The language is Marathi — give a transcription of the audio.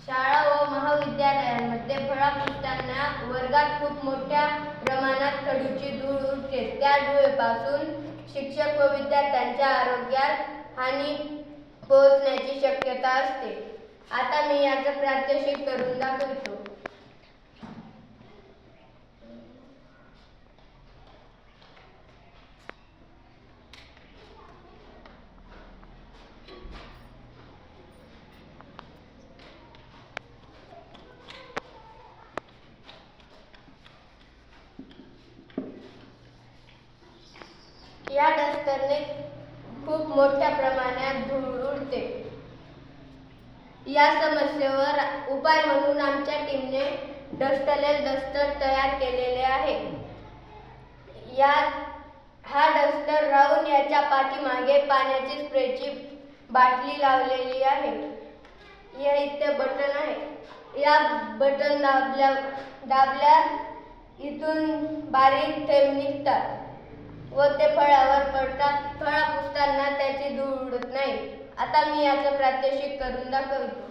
शाळा व महाविद्यालयांमध्ये फळा पुसताना वर्गात खूप मोठ्या प्रमाणात खडूची धूळ उडते. त्या धुळीपासून शिक्षक व विद्यार्थ्यांच्या आरोग्यात हानी पोहोचण्याची शक्यता असते. आता मी याचं प्रात्यक्षिक करून दाखवतो. या डस्टरने खूप मोठ्या प्रमाणात धूळ उडते. या समस्येवर उपाय म्हणून आमच्या टीमने डस्टलेस डस्टर तयार केलेले आहे. हा डस्टर राहून याच्या पाठीमागे पाण्याची स्प्रेची बाटली लावलेली आहे. या इथे बटन आहे. या बटन दाबल्या इथून बारीक थेंब निघतात व ते फळ्यावर पडतात. फळा पुसताना त्याची धूळ उडत नाही. आता मी याचं प्रात्यक्षिक करून दाखवतो.